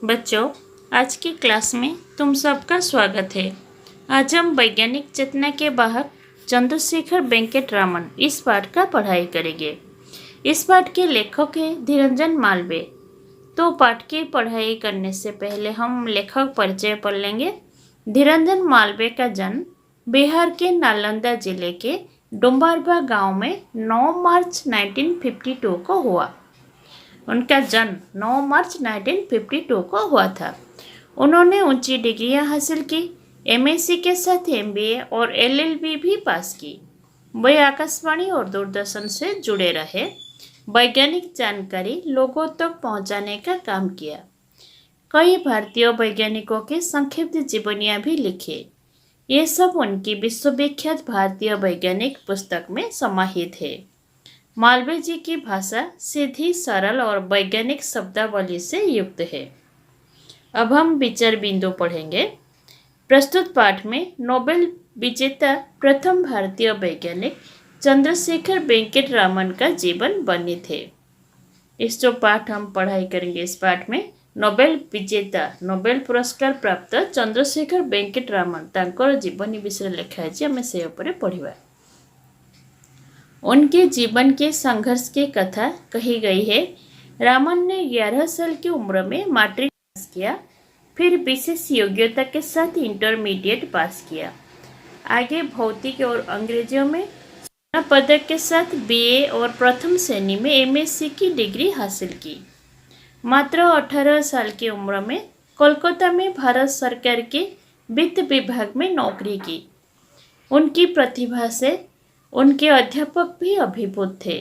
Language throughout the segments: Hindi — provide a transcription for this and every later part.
बच्चों, आज की क्लास में तुम सबका स्वागत है। आज हम वैज्ञानिक चेतना के वाहक चंद्रशेखर वेंकट रामन इस पाठ का पढ़ाई करेंगे। इस पाठ के लेखक है धीरंजन मालवीय। तो पाठ की पढ़ाई करने से पहले हम लेखक परिचय पढ़ लेंगे। धीरंजन मालवीय का जन्म बिहार के नालंदा जिले के डुम्बारबा गांव में 9 मार्च 1952 को हुआ। उनका जन्म 9 मार्च 1952 को हुआ था। उन्होंने ऊंची डिग्रियां हासिल की, एमएससी के साथ एमबीए और एलएलबी भी पास की। वे आकाशवाणी और दूरदर्शन से जुड़े रहे, वैज्ञानिक जानकारी लोगों तक पहुंचाने का काम किया। कई भारतीय वैज्ञानिकों के संक्षिप्त जीवनियां भी लिखे। ये सब उनकी विश्वविख्यात भारतीय वैज्ञानिक पुस्तक में समाहित है। मालवीय जी की भाषा सीधी, सरल और वैज्ञानिक शब्दावली से युक्त है। अब हम विचार बिंदु पढ़ेंगे। प्रस्तुत पाठ में नोबेल विजेता प्रथम भारतीय वैज्ञानिक चंद्रशेखर वेंकट रामन का जीवन वर्णित है। इस जो पाठ हम पढ़ाई करेंगे, इस पाठ में नोबेल विजेता, नोबेल पुरस्कार प्राप्त चंद्रशेखर वेंकट रामन तांकर जीवनी विषय लिखा है। आम से उपरे पढ़िबा। उनके जीवन के संघर्ष की कथा कही गई है। रामन ने 11 साल की उम्र में मैट्रिक पास किया, फिर विशेष योग्यता के साथ इंटरमीडिएट पास किया। आगे भौतिक और अंग्रेजियों में स्वर्ण पदक के साथ बीए और प्रथम श्रेणी में एमएससी की डिग्री हासिल की। मात्र 18 साल की उम्र में कोलकाता में भारत सरकार के वित्त विभाग में नौकरी की। उनकी प्रतिभा से उनके अध्यापक भी अभिभूत थे।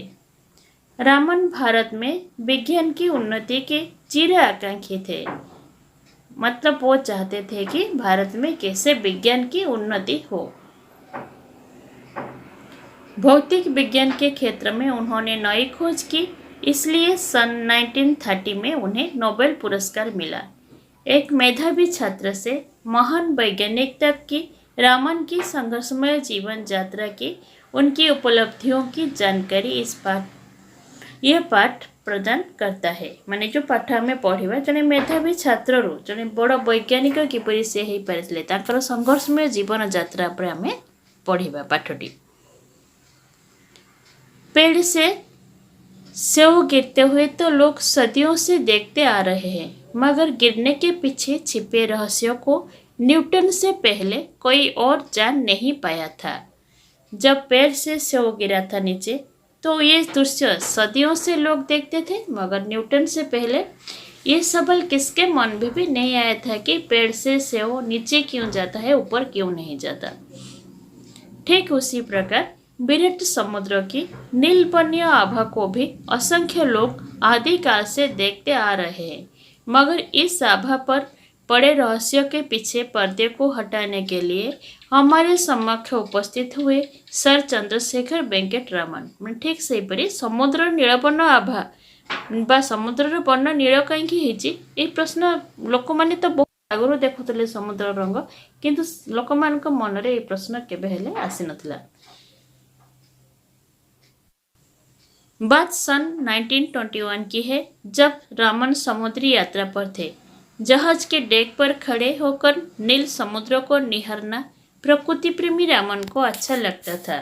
रामन भारत में विज्ञान की उन्नति के चिर आकांक्षी थे। मतलब वो चाहते थे कि भारत में कैसे विज्ञान की उन्नति हो। भौतिक विज्ञान के क्षेत्र में उन्होंने नई खोज की, इसलिए सन 1930 में उन्हें नोबेल पुरस्कार मिला। एक मेधावी छात्र से महान वैज्ञानिक तक की रामन की संघर्षमय जीवन यात्रा की उनकी उपलब्धियों की जानकारी यह पाठ प्रदान करता है। माने जो पाठ में पढ़ा जड़े मेधावी छात्र जड़े बड़ वैज्ञानिक किपरि से हो पारे तांकर संघर्षमय जीवन यात्रा पर आम पढ़ा पाठटी। पेड़ से सेव गिरते हुए तो लोग सदियों से देखते आ रहे हैं, मगर गिरने के पीछे छिपे रहस्यों को न्यूटन से पहले कोई और जान नहीं पाया था। जब पेड़ से सेव गिरा था नीचे, तो ये दृश्य सदियों से लोग देखते थे, मगर न्यूटन से पहले ये सवाल किसके मन में भी नहीं आया था कि पेड़ से सेव नीचे क्यों जाता है, ऊपर क्यों नहीं जाता। ठीक उसी प्रकार विराट समुद्र की नीलवर्णीय आभा को भी असंख्य लोग आदिकाल से देखते आ रहे हैं, मगर इस आभा पर पड़े रहस्य के पीछे पर्दे को हटाने के लिए हमारे समक्ष उपस्थित हुए सर चंद्रशेखर वेंकट रामन। ठीक से परी समुद्र नीलवर्ण आभा बा समुद्र वर्ण नील कहीं प्रश्न लोक मैंने तो बहुत आगुरी देखुले समुद्र रंग, किंतु लोक मान मन में ये प्रश्न केबे आसी नथिला। बात सन 1921 की है, जब रामन समुद्री यात्रा पर थे। जहाज के डेक पर खड़े होकर नील समुद्र को निहारना प्रकृति प्रेमी रामन को अच्छा लगता था।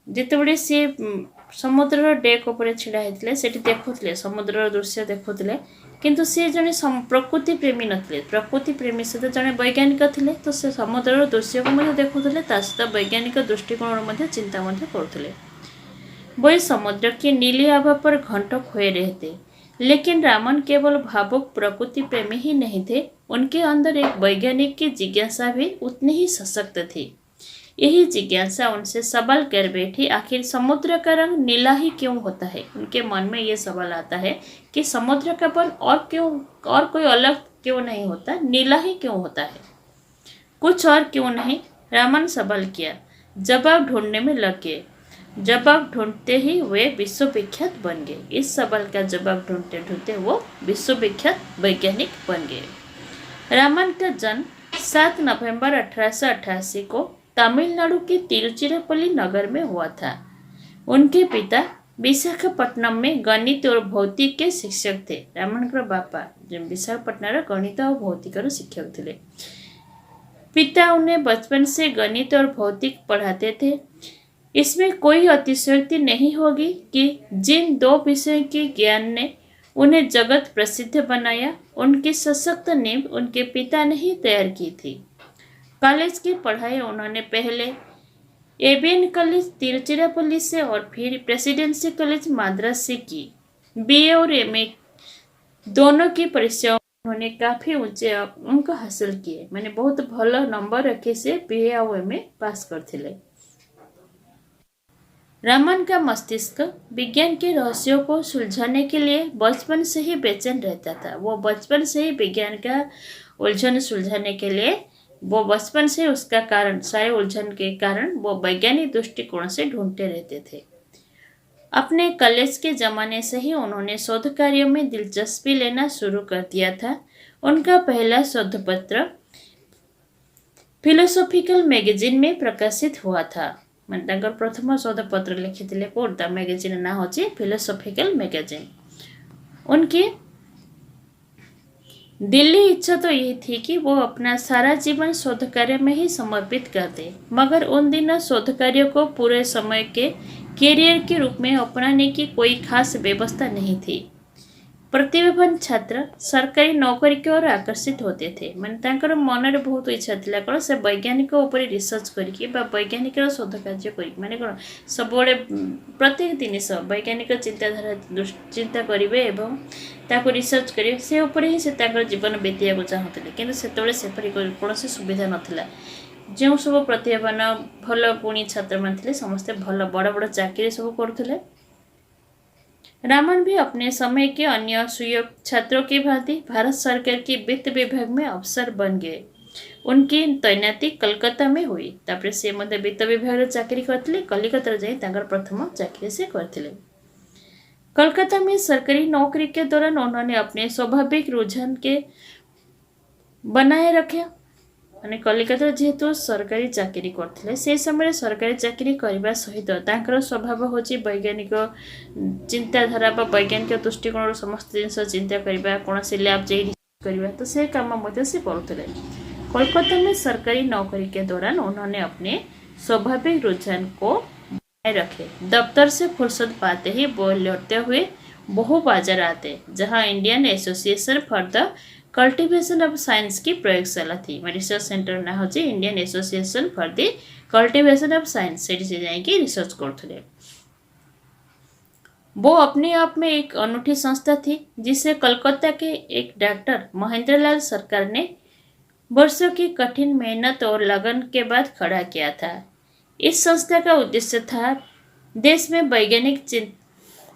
जितेबड़े सी समुद्र डेक उपर छिड़ा होते से देखुले समुद्र दृश्य देखुले, किंतु सी जड़े प्रकृति प्रेमी नथिले। प्रकृति प्रेमी सहित जड़े वैज्ञानिक थे, तो से समुद्र दृश्य को देखुले, सहित वैज्ञानिक दृष्टिकोण चिंता करुले। वही समुद्र की नीली आभा पर घंटों खोए रहते, लेकिन रामन केवल भावुक प्रकृति प्रेमी ही नहीं थे, उनके अंदर एक वैज्ञानिक की जिज्ञासा भी उतनी ही सशक्त थी। यही जिज्ञासा उनसे सवाल कर बैठी, आखिर समुद्र का रंग नीला ही क्यों होता है। उनके मन में ये सवाल आता है कि समुद्र का रंग और कोई अलग क्यों नहीं होता, नीला ही क्यों होता है, कुछ और क्यों नहीं। रामन सवाल किया, जवाब ढूंढने में लग गए। जवाब ढूंढते ही वे विश्वविख्यात बन गए। इस सवाल का जवाब ढूंढते ढूंढते वो विश्वविख्यात वैज्ञानिक बन गए। रामन का जन्म 7 नवंबर 1888 को तमिलनाडु के तिरुचिरापल्ली नगर में हुआ था। उनके पिता विशाखापट्टनम में गणित और भौतिक के शिक्षक थे। रामन का बापा जो विशाखापट्टनम गणित और भौतिक शिक्षक थे। पिता उन्हें बचपन से गणित और भौतिक पढ़ाते थे। इसमें कोई अतिशयोक्ति नहीं होगी कि जिन दो विषयों के ज्ञान ने उन्हें जगत प्रसिद्ध बनाया, उनकी सशक्त नींव उनके पिता ने ही तैयार की थी। कॉलेज की पढ़ाई उन्होंने पहले एबीएन कॉलेज तिरुचिरापल्ली से और फिर प्रेसिडेंसी कॉलेज मद्रास से की। बीए और एमए दोनों की परीक्षाओं में उन्होंने काफी ऊंचे अंक हासिल किए। मैंने बहुत भल नंबर रखे से बीए और एमए पास करथिले। रामन का मस्तिष्क विज्ञान के रहस्यों को सुलझाने के लिए बचपन से ही बेचैन रहता था। वो बचपन से ही विज्ञान का उलझन सुलझाने के लिए वो बचपन से उसका कारण सारे उलझन के कारण वो वैज्ञानिक दृष्टिकोण से ढूंढते रहते थे। अपने कॉलेज के जमाने से ही उन्होंने शोध कार्यों में दिलचस्पी लेना शुरू कर दिया था। उनका पहला शोध पत्र फिलोसॉफिकल मैगजीन में प्रकाशित हुआ था। मैं प्रथम शोध पत्र लिखिले कोड मैगजीन ना होची फिलोसॉफिकल मैगजीन। उनकी दिल्ली इच्छा तो यही थी कि वो अपना सारा जीवन शोध कार्य में ही समर्पित कर दे, मगर उन दिनों शोध कार्य को पूरे समय के कैरियर के रूप में अपनाने की कोई खास व्यवस्था नहीं थी। प्रतिभावान छात्र सरकारी नौकरी की ओर आकर्षित होते थे। मैंने मन में बहुत इच्छा थी कौन से वैज्ञानिक उपर रिसर्च करके वैज्ञानिक शोध कार्य कर माने कौन सब प्रत्येक जिनिस वैज्ञानिक चिंताधारा चिंता करेंगे एवं ताको रिसर्च करेंगे से उपर ही से जीवन बीतवा चाहूले, किंतु सेपरी कौन सुविधा नाला। जो सब प्रतिभावान भल गुणी छात्र थे समस्ते भल बड़ बड़ चाकरी सब करुले। रामन भी अपने समय के अन्य सुयोग्य छात्रों की भांति भारत सरकार के वित्त विभाग में अफसर बन गए। उनकी तैनाती कलकत्ता में हुई। तापर से मध्य वित्त विभाग चाकरी करते कलिकता जाकर प्रथम चाकरी से करते। कलकत्ता में सरकारी नौकरी के दौरान उन्होंने अपने स्वाभाविक रुझान के बनाए रखे। माने कलिकता जेहेतु सरकारी चाकरी करते से समय सरकारी चाकरी करने सहित स्वभाव होची वैज्ञानिक चिंताधारा वैज्ञानिक दृष्टिकोण समस्त जिन चिंता करने कौन से लैब जाइए तो से कम से करुले। कोलकाता में सरकारी नौकरी के दौरान उन्होंने अपने स्वाभाविक रुझान को बनाए रखे। दफ्तर से फुर्सत पाते ही वो लौटते हुए बहु बाजार आते, जहाँ Indian association for the cultivation of science की प्रयोगशाला थी। रिसर्च सेंटर ना होची Indian association for the cultivation of science से जाइए रिसर्च करते। वो अपने आप में एक अनूठी संस्था थी जिसे कलकत्ता के एक डॉक्टर महेंद्रलाल सरकार ने वर्षों की कठिन मेहनत और लगन के बाद खड़ा किया था। इस संस्था का उद्देश्य था देश में वैज्ञानिक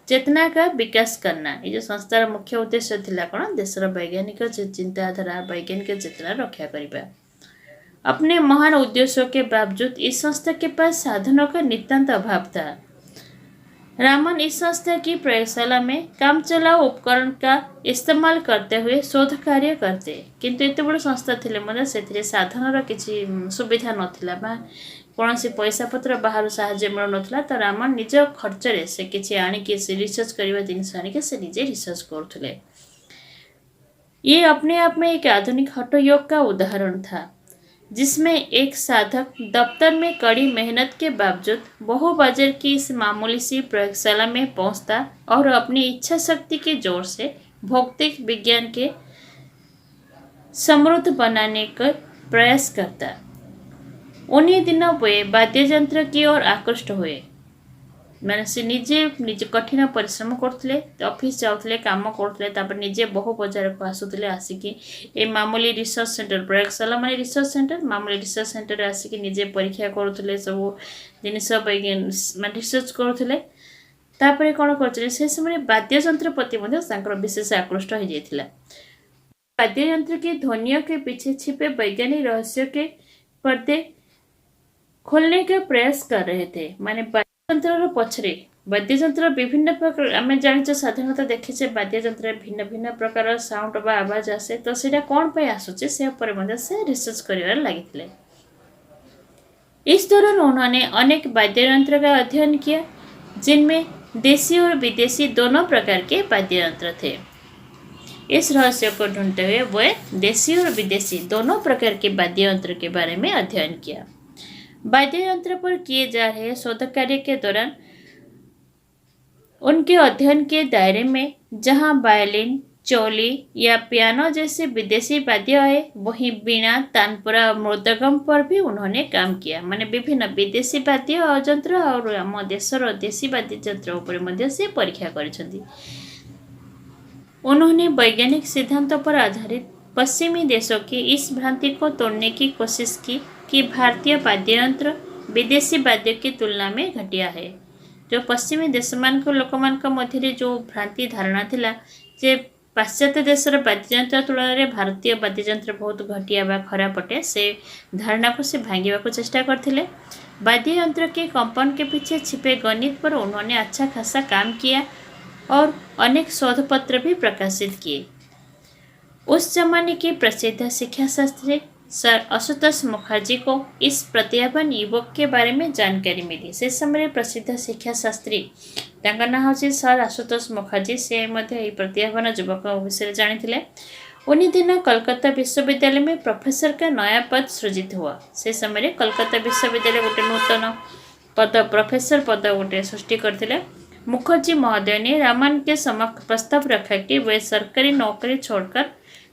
चेतना का विकास करना। ये जो संस्थार मुख्य उद्देश्य थिला कौन देशर वैज्ञानिक चिंताधारा वैज्ञानिक चेतना रक्षा करने। अपने महान उद्देश्यों के बावजूद इस संस्था के पास साधनों का नितांत अभाव था। रामन इस संस्था की प्रयोगशाला में काम चलाओ उपकरण का इस्तेमाल करते हुए शोध कार्य करते, किंतु एत बड़ संस्था थिले मने सेथिरे साधनर किछि सुविधा नथिला बा कौन से पैसा पत्र बाहर साहाଯ୍य मिल ना। तो रामन निज खर्चरे से किसी आणिकी से रिसर्च करवा जिनिस आणिके से निजे रिसर्च करथुले। ये अपने आप में एक आधुनिक हठयोग का उदाहरण था, जिसमें एक साधक दफ्तर में कड़ी मेहनत के बावजूद बहु बाजार की इस मामूली सी प्रयोगशाला में पहुंचता और अपनी इच्छा शक्ति के जोर से भौतिक विज्ञान के समृद्ध बनाने का प्रयास करता। उन्हीं दिनों वे वाद्य यंत्र की ओर आकृष्ट हुए। मैंने से निजे कठिन परिश्रम करते, ऑफिस जाते काम करते, निजे बहु बजार को आसुले आसिकी ए मामूली रिसर्च सेंटर प्रयोगशाला माने रिसर्च सेंटर मामूली रिसर्च सेंटर आसिकी निजे परीक्षा करुले सब जिनिस माने रिसर्च करुले। तापर कौन करते से समय वाद्य यंत्र प्रति विशेष आकृष्ट हो जाता। वाद्य यंत्र की ध्वनियों के पीछे छिपे वैज्ञानिक रहस्य के पर्दे खोलने का प्रयास कर रहे थे। माने वाद्ययंत्र पछरे वाद्ययंत्र विभिन्न प्रकार आम जान साधारणतः देखीचे वाद्ययंत्र भिन्न भिन्न प्रकार साउंड बा आवाज आसे, तो सेटा कौन पे आसुचे से ऊपर से रिसर्च करिवार लागिथिले। इस दौरान उन्होंने अनेक वाद्ययंत्र का अध्ययन किया, जिनमें देसी और विदेशी दोनों प्रकार के वाद्य यंत्र थे। इस रहस्य को ढूंढते हुए वे देसी और विदेशी दोनों प्रकार के वाद्य यंत्र के बारे में अध्ययन किया। वाद्य यंत्र पर किए जा रहे शोध कार्य के दौरान उनके अध्ययन के दायरे में जहां वायलिन, चौली या पियानो जैसे विदेशी वाद्य है, वहीं वीणा, तानपुरा और मृदंगम पर भी उन्होंने काम किया। माने विभिन्न विदेशी वाद्य यंत्र और आम देशर देशी वाद्य यंत्र उपर मध्य से परीक्षा करिसेंती। उन्होंने वैज्ञानिक सिद्धांतों पर आधारित पश्चिमी देशों की इस भ्रांति को तोड़ने की कोशिश की कि भारतीय वाद्य यंत्र विदेशी वाद्य की तुलना में घटिया है। जो पश्चिमी देश मान लोक मध्य जो भ्रांति धारणा थिला जे पाश्चात्य देशर वाद्ययंत्र तुलन में भारतीय वाद्ययंत्र बहुत घटिया व खराब अटे, से धारणा को से भांगा को चेष्टा करथिले। वाद्य यंत्र के कंपन के पीछे छिपे गणित पर उन्होंने अच्छा खासा काम किया और अनेक शोध पत्र भी प्रकाशित किए। उस जमाने के प्रसिद्ध शिक्षा शास्त्री सर आशुतोष मुखर्जी को इस प्रतिभावान युवक के बारे में जानकारी मिली। से समय प्रसिद्ध शिक्षा शास्त्री तांका नाम हूँ सर आशुतोष मुखर्जी, से प्रतिभावान युवक विषय जानी। उन्हीं दिन कलकत्ता विश्वविद्यालय में प्रोफेसर का नया पद सृजित हुआ। से समय कलकत्ता विश्वविद्यालय गोटे नूतन पद प्रोफेसर पद गोटे सृष्टि करते। मुखर्जी महोदय ने रामन के समक्ष प्रस्ताव रखा कि वे सरकारी नौकरी छोड़कर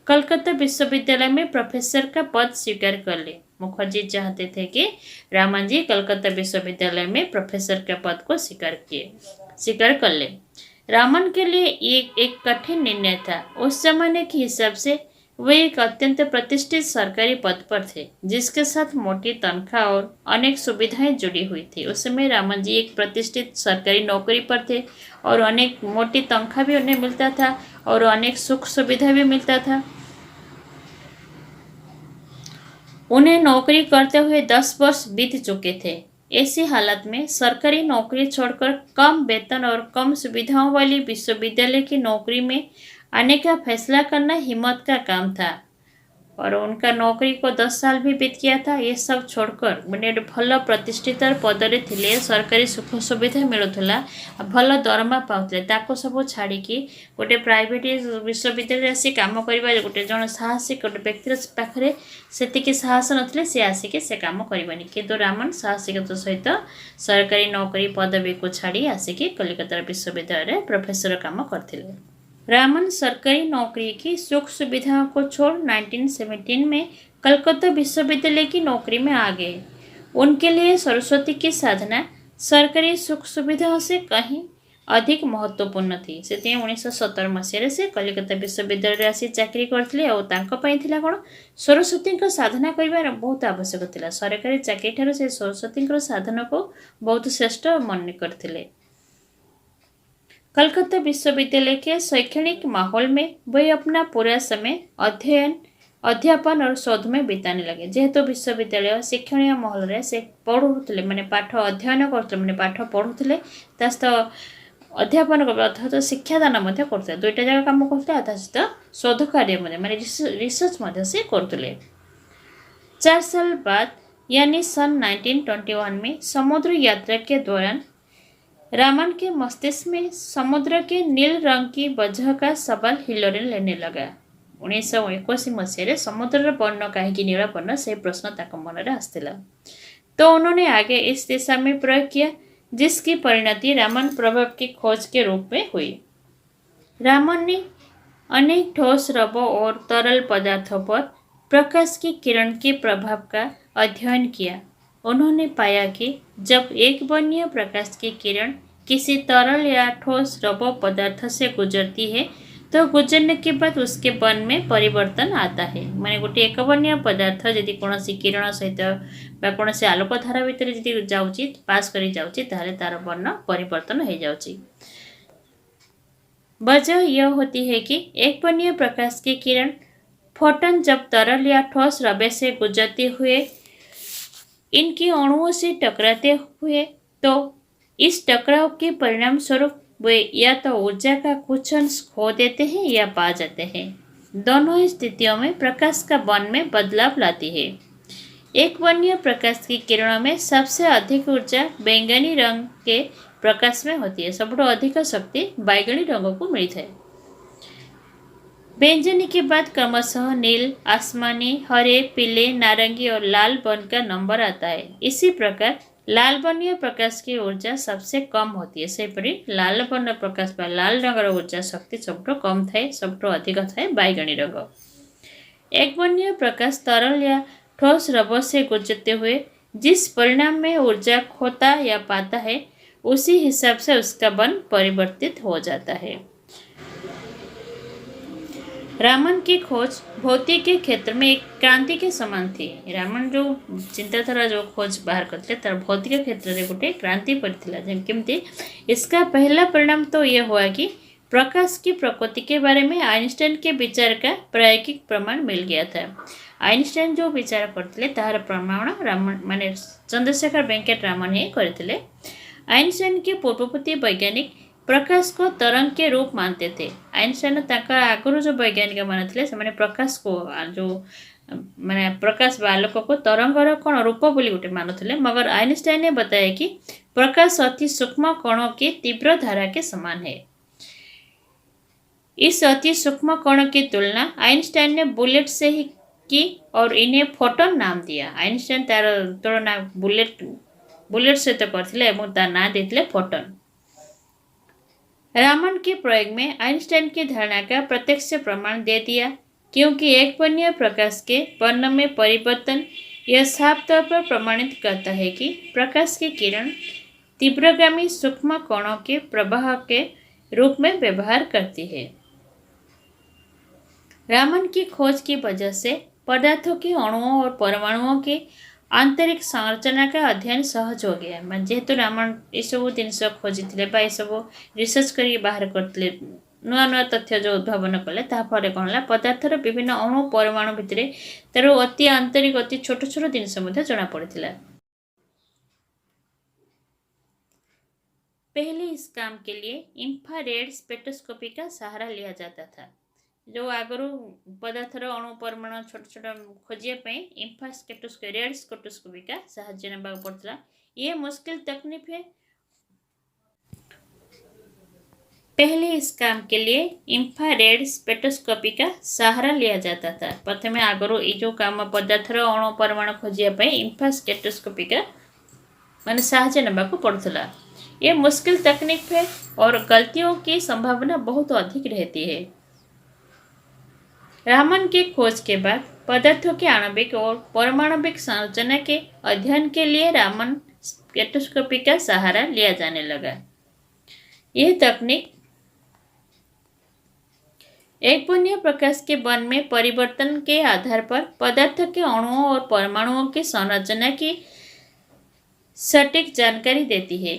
कलकत्ता विश्वविद्यालय में प्रोफेसर का पद स्वीकार कर ले। मुखर्जी चाहते थे कि रामन जी कलकत्ता विश्वविद्यालय में प्रोफेसर के पद को स्वीकार कर ले। रामन के लिए एक कठिन निर्णय था। उस जमाने के हिसाब से वे एक अत्यंत प्रतिष्ठित सरकारी पद पर थे, जिसके साथ मोटी तनख्वाह और अनेक सुविधाएं जुड़ी हुई थी। उस समय रामन जी एक प्रतिष्ठित सरकारी नौकरी पर थे और अनेक मोटी तनख्वाह भी उन्हें मिलता था और अनेक सुख सुविधा भी मिलता था। उन्हें नौकरी करते हुए 10 वर्ष बीत चुके थे। ऐसी हालत में सरकारी नौकरी छोड़कर कम वेतन और कम सुविधाओं वाली विश्वविद्यालय की नौकरी में आने का फैसला करना हिम्मत का काम था और उनका नौकरी को 10 साल भी बीत गया था। ये सब छोड़कर मैंने भल प्रतिष्ठित पदरे थिले, सरकारी सुख सुविधा मिलूला, भल दरमा पाते, ताको सब छाड़ी गोटे प्राइवेट विश्वविद्यालय आसी काम करवा गोटे जन साहसी गोटे व्यक्तिर पाखे से साहस नथिले, से आसिक से काम करवानी। किंतु रामन साहसिकता सहित सरकारी नौकरी पदवी को छाड़ी आसिक कलिकता विश्वविद्यालय प्रोफेसर काम करते। रामन सरकारी नौकरी की सुख सुविधाओं को छोड़ 1917 में कलकत्ता विश्वविद्यालय की नौकरी में आ गए। उनके लिए सरस्वती की साधना सरकारी सुख सुविधाओं से कहीं अधिक महत्वपूर्ण थी। से 1917 मसीह से कलिकता विश्वविद्यालय आसी चाकरी करते और कौन सरस्वती साधना कर बहुत आवश्यक था। सरकारी चाकरी ठार से सरस्वती साधना को बहुत श्रेष्ठ मन करते। कलकत्ता विश्वविद्यालय के शैक्षणिक माहौल में वे अपना पूरा समय अध्यापन और शोध में बिताने लगे। जेहेतु विश्वविद्यालय शिक्षणीय माहौल से पढ़ुले माने पाठ अध्ययन करते माने पाठ पढ़ुले सहित अध्यापन अर्थात शिक्षादान करते, दुईटा जगह काम करते, सहित शोध कार्य माने रिसर्च से करते। 4 साल बाद यानी सन 1921 में समुद्र यात्रा के दौरान रामन के मस्तिष्क में समुद्र के नील रंग की वजह का सवाल हिलोरे लेने लगा। 1921 मसीह समुद्र वर्ण कहीं नील वर्ण से प्रश्न तक मन में आसला, तो उन्होंने आगे इस दिशा में प्रयोग किया, जिसकी परिणति रामन प्रभाव की खोज के रूप में हुई। रामन ने अनेक ठोस रबों और तरल पदार्थों पर प्रकाश की किरण के प्रभाव का अध्ययन किया। उन्होंने पाया कि जब एक वर्णीय प्रकाश की किरण किसी तरल या ठोस रबो पदार्थ से गुजरती है तो गुजरने के बाद उसके वर्ण में परिवर्तन आता है। माने गोटे एक वर्णीय पदार्थ यदि कौन किरण सहित कौन आलोक धारा भितर यदि जाऊँगी पास करी जाऊँगी ताहले तार वर्ण परिवर्तन हो जाऊँगी। वजह यह होती है कि एक वर्णीय प्रकाश की किरण फोटन जब तरल या ठोस रबे से गुजरते हुए इनकी अणुओं से टकराते हुए तो इस टकराव के परिणाम स्वरूप वे या तो ऊर्जा का कुछ अंश खो देते हैं या पा जाते हैं। दोनों स्थितियों में प्रकाश का वर्ण में बदलाव लाती है। एक वर्णीय प्रकाश की किरणों में सबसे अधिक ऊर्जा बैंगनी रंग के प्रकाश में होती है। सबुठ अधिक शक्ति बैगणी रंग को मिलता है। बेंजनी के बाद क्रमशः नील, आसमानी, हरे, पीले, नारंगी और लाल वर्ण का नंबर आता है। इसी प्रकार लाल वर्णीय प्रकाश की ऊर्जा सबसे कम होती है। सेपरी लाल वर्ण प्रकाश पर लाल रंगर ऊर्जा शक्ति सबुठ कम थाए, सबुठ अधिक थाए बैगणी रंग। एक वर्णीय प्रकाश तरल या ठोस रबर से गुजरते हुए जिस परिणाम में ऊर्जा खोता या पाता है, उसी हिसाब से उसका वर्ण परिवर्तित हो जाता है। रामन की खोज भौतिक के क्षेत्र में एक क्रांति के समान थी। रामन जो चिंताधारा जो खोज बाहर करते तर भौतिक क्षेत्र में गोटे क्रांति पड़ता। केमती इसका पहला परिणाम तो यह हुआ कि प्रकाश की प्रकृति के बारे में आइंस्टाइन के विचार का प्रायोगिक प्रमाण मिल गया था। आइंस्टाइन जो विचार करते तार प्रमाण रामन माने चंद्रशेखर वेंकट रामन ही करते। आइंस्टाइन के पूर्ववर्ती वैज्ञानिक प्रकाश को तरंग के रूप मानते थे। आइंस्टाइन आगुरी जो वैज्ञानिक मानते से प्रकाश को जो माने प्रकाश आलोक को तरंगर कौन रूप बोली गोटे मानुले, मगर आइंस्टाइन ने बताया कि प्रकाश अति सूक्ष्म कणों की तीव्र धारा के समान है। इस अति सूक्ष्म कणों की तुलना आइंस्टाइन ने बुलेट से ही की और इन्हें फोटोन नाम दिया। आइंस्टाइन तार तुलना बुलेट से तो करथिले एवं तार नाम देथिले फोटोन। रामन के प्रयोग में आइंस्टाइन की धारणा का प्रत्यक्ष प्रमाण दे दिया, क्योंकि एक वर्णीय प्रकाश के वर्ण में परिवर्तन यह साफ तौर पर प्रमाणित करता है कि प्रकाश की किरण तीव्रगामी सूक्ष्म कणों के प्रवाह के रूप में व्यवहार करती है। रामन की खोज की वजह से पदार्थों के अणुओं और परमाणुओं के आंतरिक संरचना का अध्ययन सहज हो गया। जेहेतु रामन ये सब जिनस खोजी सब रिसर्च कर बाहर करते नुआ नुआ तथ्य जो उद्भावन कले ताफल कौन है पदार्थर विभिन्न अणु परमाणु भितर तार अति आंतरिक अति छोट छोट जिनस जना पड़ा। पहले इस काम के लिए इंफ्रारेड स्पेक्ट्रोस्कोपी का सहारा लिया जाता था। जो आगुरी पदार्थर अणु परमाणु छोट छोट खोजापी इंफ्रास्पेक्ट्रोस्कोपी रेड स्पेक्ट्रोस्कोपी का साहाय्य ना पड़ता। ये मुश्किल तकनीक है। पहले इस काम के लिए इंफ्रारेड स्पेक्ट्रोस्कोपी का सहारा लिया जाता था। प्रथम आगुरी ये जो काम पदार्थर अणु परमाणु खोजापी इंफ्रास्पेक्ट्रोस्कोपी का माने साहाय्य ना पड़ता। ये मुश्किल तकनीक है और गलतियों की संभावना बहुत अधिक रहती है। रामन के खोज के बाद पदार्थों के आणविक और परमाणविक संरचना के अध्ययन के लिए रामन स्पेक्ट्रोस्कोपी का सहारा लिया जाने लगा। यह तकनीक एक वर्णीय प्रकाश के वर्ण में परिवर्तन के आधार पर पदार्थ के अणुओं और परमाणुओं की संरचना की सटीक जानकारी देती है।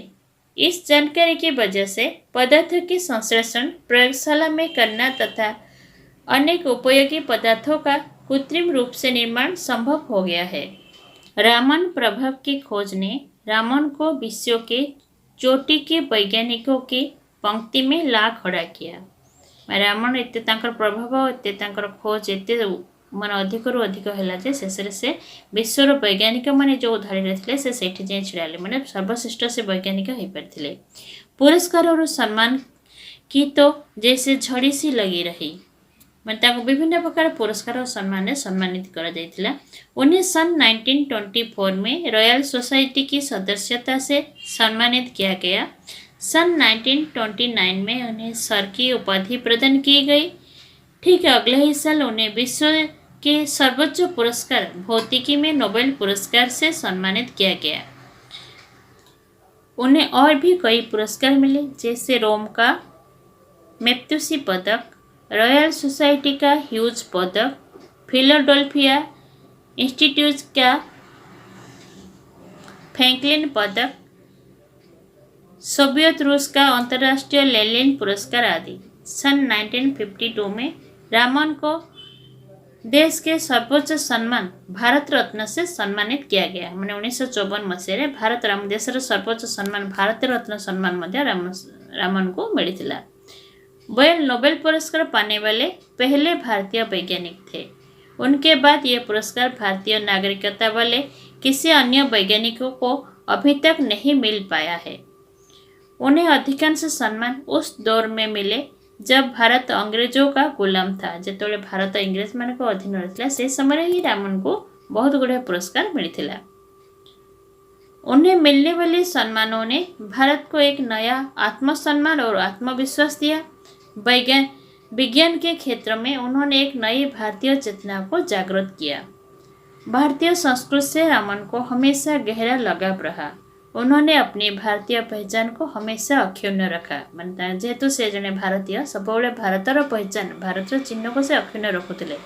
इस जानकारी की वजह से पदार्थ के संश्लेषण प्रयोगशाला में करना तथा अनेक उपयोगी पदार्थों का कृत्रिम रूप से निर्माण संभव हो गया है। रामन प्रभाव की खोज ने रामन को विश्व के चोटी के वैज्ञानिकों की पंक्ति में ला खड़ा किया। रामन एत प्रभाव एत खोज एत मान अधिक रू अधिक है जे शेष से विश्वर वैज्ञानिक मैंने जो धाड़ी थे से जाए छिड़ाले मैंने सर्वश्रेष्ठ से वैज्ञानिक हो पारे। पुरस्कार और सम्मान की तो जैसे झड़ी सी लगी रही। मैंने विभिन्न प्रकार पुरस्कार और सम्मान ने सम्मानित करा जायतिला। उन्हें सन 1924 में रॉयल सोसाइटी की सदस्यता से सम्मानित किया गया। सन 1929 में उन्हें सर की उपाधि प्रदान की गई। ठीक अगले ही साल उन्हें विश्व के सर्वोच्च पुरस्कार भौतिकी में नोबेल पुरस्कार से सम्मानित किया गया। उन्हें और भी कई पुरस्कार मिले, जैसे रोम का मैत्यूसी पदक, रॉयल सोसाइटी का ह्यूज पदक, फिलाडेल्फिया इंस्टीट्यूट का फ्रैंकलिन पदक, सोवियत रूस का अंतर्राष्ट्रीय लेनिन पुरस्कार आदि। सन 1952 में रामन को देश के सर्वोच्च सम्मान भारत रत्न से सम्मानित किया गया। मैंने 1954 मसीह भारत राम देशर सर्वोच्च सम्मान भारत रत्न सम्मान मध्य रामन को मिलता। वह नोबेल पुरस्कार पाने वाले पहले भारतीय वैज्ञानिक थे। उनके बाद यह पुरस्कार भारतीय नागरिकता वाले किसी अन्य वैज्ञानिकों को अभी तक नहीं मिल पाया है। उन्हें अधिकांश सम्मान उस दौर में मिले जब भारत अंग्रेजों का गुलाम था। जेतोले भारत इंग्रेज मान को अधीन रहा से समय ही रामन को बहुत गुड़े पुरस्कार मिलता। उन्हें मिलने वाले सम्मानों ने भारत को एक नया आत्मसम्मान और आत्मविश्वास दिया। विज्ञान के क्षेत्र में उन्होंने एक नई भारतीय चेतना को जागृत किया। भारतीय संस्कृति से रामन को हमेशा गहरा लगाव रहा। उन्होंने अपनी भारतीय पहचान को हमेशा अक्षुण्ण रखा। मानता जेहेतु से जने भारतीय सब भारतर पहचान भारत चिन्ह को से अक्षुण्ण रखुले।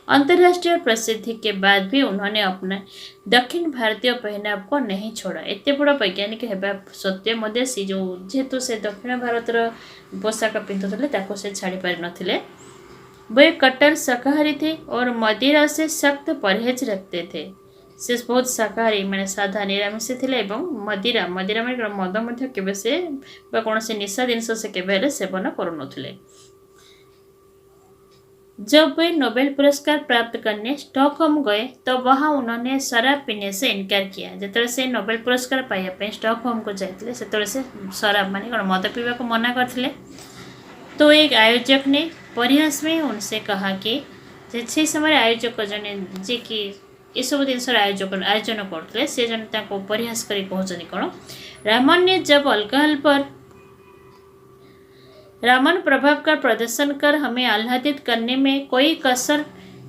अंतर्राष्ट्रीय प्रसिद्धि के बाद भी उन्होंने अपने दक्षिण भारतीय पहनाव को नहीं छोड़ा। एत बड़ वैज्ञानिक होगा सत्वे मध्य सी जो जेहेतु से दक्षिण भारतर पोशाक पिंधुले से छाड़ी पारि नथिले। वे कट्टर शाकाहारी थे और मदिरा से सख्त परहेज रखते थे। से बहुत शाकाहारी माने साधा निरामिष थे। मदिरा मदिरा माने मद केबे से कौन से निशा जिनस से केबे सेवन करुनथुले। जब वे नोबेल पुरस्कार प्राप्त करने स्टॉकहोम गए तो वहां उन्होंने शराब पीने से इनकार किया। जिते से नोबेल पुरस्कार पाइबा स्टॉकहोम को जाते से शराब माने कौन मद पीवा को मना करते। तो एक आयोजक ने परिहास में उनसे कहा कि से समय आयोजक जने जे कि ये सब जिन आयोजन करते से जन परिहास कर कहते कौन रामन ने जब अल्कोहल पर रामन प्रभाव का प्रदर्शन कर हमें आह्लादित करने में कोई कसर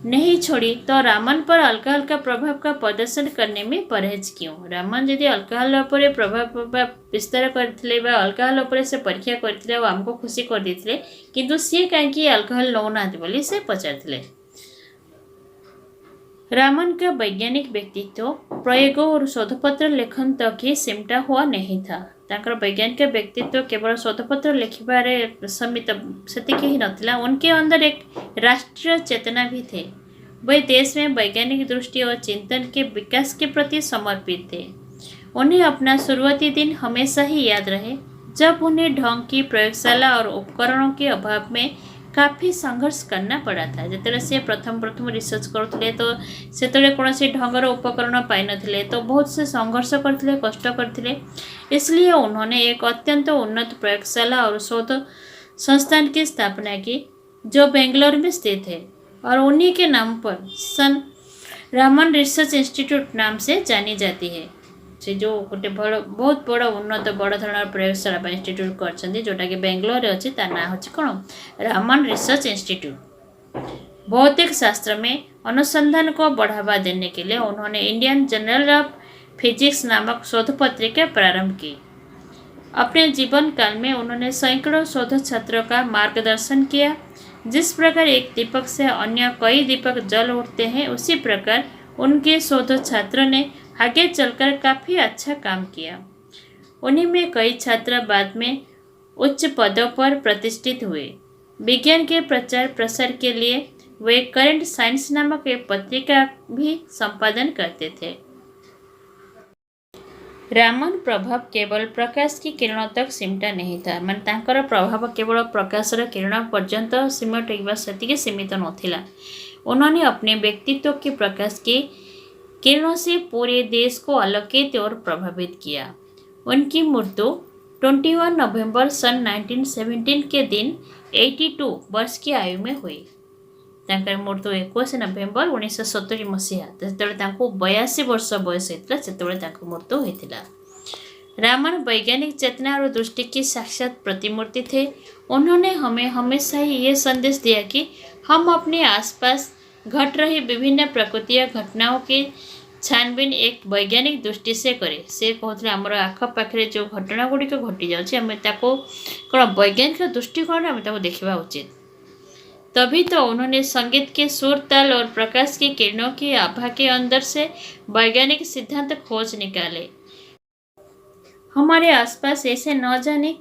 नहीं छोड़ी तो रामन पर अल्कोहल का प्रभाव का प्रदर्शन करने में परहेज क्यों। रामन यदि अल्कोहल पर प्रभाव विस्तार करते अल्कोहल से परीक्षा करते आमको खुशी कर देते किंतु सी कहीं अल्कोहल नौना बोली से पचारते। रामन का वैज्ञानिक व्यक्तित्व प्रयोगों और शोधपत्र लेखन तक ही सिमटा हुआ नहीं था। ताकर वैज्ञानिक व्यक्तित्व केवल शोधपत्र लिखबारे समित सेतिक ही नथिला। उनके अंदर एक राष्ट्रीय चेतना भी थे। वे देश में वैज्ञानिक दृष्टि और चिंतन के विकास के प्रति समर्पित थे। उन्हें अपना शुरुआती दिन हमेशा ही याद रहे जब उन्हें ढंग की प्रयोगशाला और उपकरणों के अभाव में काफ़ी संघर्ष करना पड़ा था। जिते से प्रथम रिसर्च करुले तो से कौन से ढंगर उपकरण पाई नथिले तो बहुत से संघर्ष करते कष्ट करते। इसलिए उन्होंने एक अत्यंत उन्नत प्रयोगशाला और शोध संस्थान की स्थापना की जो बेंगलोर में स्थित है और उन्हीं के नाम पर सन रामन रिसर्च इंस्टीट्यूट नाम से जानी जाती है। से जो गोटे बहुत बड़ उन्नत बड़ धरण प्रयोगशाला इंस्टीट्यूट कर जोटा कि बेंगलोर अच्छी तार ना हूँ कौन रामन रिसर्च इंस्टीट्यूट। भौतिक शास्त्र में अनुसंधान को बढ़ावा देने के लिए उन्होंने इंडियन जर्नल ऑफ फिजिक्स नामक शोध पत्रिका प्रारंभ की। अपने जीवन काल में उन्होंने सैकड़ों शोध छात्रों का मार्गदर्शन किया। जिस प्रकार एक दीपक से अन्य कई दीपक जल उठते हैं उसी प्रकार उनके शोध छात्रों ने आगे चलकर काफ़ी अच्छा काम किया। उन्हीं में कई छात्र बाद में उच्च पदों पर प्रतिष्ठित हुए। विज्ञान के प्रचार प्रसार के लिए वे करंट साइंस नामक एक पत्रिका भी संपादन करते थे। रामन प्रभाव केवल प्रकाश की किरणों तक सिमटा नहीं था। मान तांकर प्रभाव केवल प्रकाशर किरण पर्यंत सिमटा से सीमित नथिला। उन्होंने अपने व्यक्तित्व के प्रकाश की किरणों से पूरे देश को आलोकित और प्रभावित किया। उनकी मृत्यु 21 नवंबर सन 1917 के दिन 82 वर्ष की आयु में हुई। तांकर मृत्यु 21 नवंबर 1970 मसीहा जो 82 वर्ष बयस होता से मृत्यु होता। रामन वैज्ञानिक चेतना और दृष्टि की साक्षात प्रतिमूर्ति थे। उन्होंने हमें हमेशा ही ये संदेश दिया कि हम अपने आसपास घट रही विभिन्न प्रकृतिय घटनाओं की छानबीन एक वैज्ञानिक दृष्टि से करें। से कहते आमर आखपाखे जो घटना गुड़िक घटी जाए कौन वैज्ञानिक दृष्टिकोण आम देखा उचित। तभी तो उन्होंने संगीत के सुर ताल और प्रकाश की किरणों की आभा के अंदर से वैज्ञानिक सिद्धांत खोज निकाले। हमारे आसपास ऐसे न जाने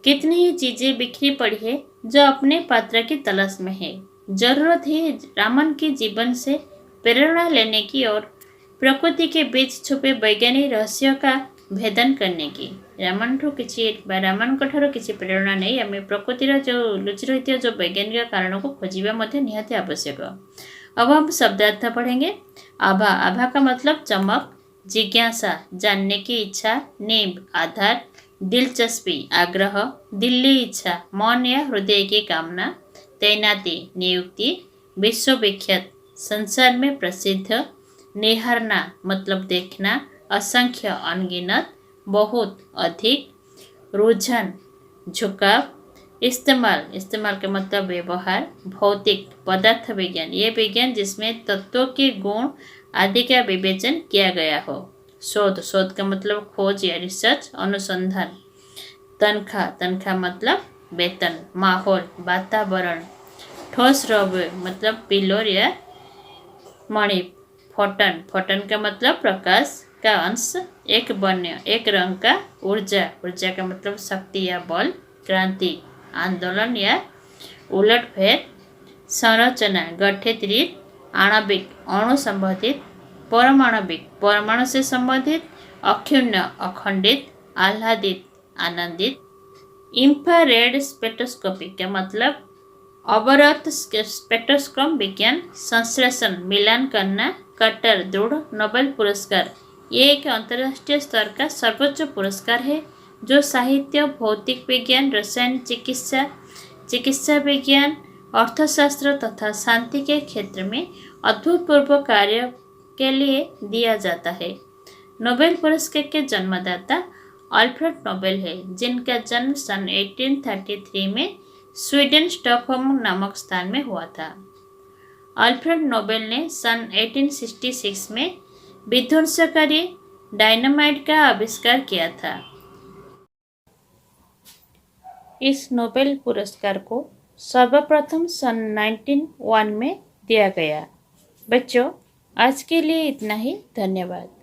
कितनी ही चीजें बिखरी पड़ी है जो अपने पात्र की तलाश में है। जरूरत है रामन के जीवन से प्रेरणा लेने की और प्रकृति के बीच छुपे वैज्ञानिक रहस्यों का भेदन करने की। रामन किसी प्रेरणा नहीं आम प्रकृतिर जो लुचि रही जो वैज्ञानिक कारणों को खोजा निहाती आवश्यक। अब हम शब्दार्थ पढ़ेंगे। आभा, आभा का मतलब चमक, जिज्ञासा जानने की इच्छा, नींव आधार, दिलचस्पी आग्रह, दिल्ली इच्छा मन या हृदय की कामना, तैनाती नियुक्ति, विश्वविख्यात संसार में प्रसिद्ध, निहारना मतलब देखना, असंख्य अनगिनत, बहुत अधिक, रुझान झुकाव, इस्तेमाल का मतलब व्यवहार, भौतिक पदार्थ विज्ञान ये विज्ञान जिसमें तत्वों के गुण आदि का विवेचन किया गया हो, शोध का मतलब खोज या रिसर्च अनुसंधान, तनख्वाह मतलब वेतन, माहौल वातावरण, ठोस द्रव्य मतलब पिलोर या मणि, फोटन का मतलब प्रकाश का अंश, एक वन्य एक रंग का, ऊर्जा का मतलब शक्ति या बल, क्रांति आंदोलन या उलटफेर, संरचना गठित रीत, आणविक अणु संबंधित, परमाणविक परमाणु से संबंधित, अक्षुण्ण अखंडित, आह्लादित आनंदित, इंफ्रारेड स्पेक्ट्रोस्कोपी का मतलब अवरत स्पेक्ट्रोस्कोप विज्ञान, संश्लेषण मिलान करना, कट्टर दृढ़, नोबेल पुरस्कार ये एक अंतर्राष्ट्रीय स्तर का सर्वोच्च पुरस्कार है जो साहित्य, भौतिक विज्ञान, रसायन चिकित्सा विज्ञान, अर्थशास्त्र तथा शांति के क्षेत्र में अभूतपूर्व कार्य के लिए दिया जाता है। नोबेल पुरस्कार के जन्मदाता अल्फ्रेड नोबेल है जिनका जन्म सन 1833 में स्वीडन स्टॉकहोम नामक स्थान में हुआ था। अल्फ्रेड नोबेल ने सन 1866 में विध्वंसकारी डायनामाइट का आविष्कार किया था। इस नोबेल पुरस्कार को सर्वप्रथम सन 1901 में दिया गया। बच्चों, आज के लिए इतना ही। धन्यवाद।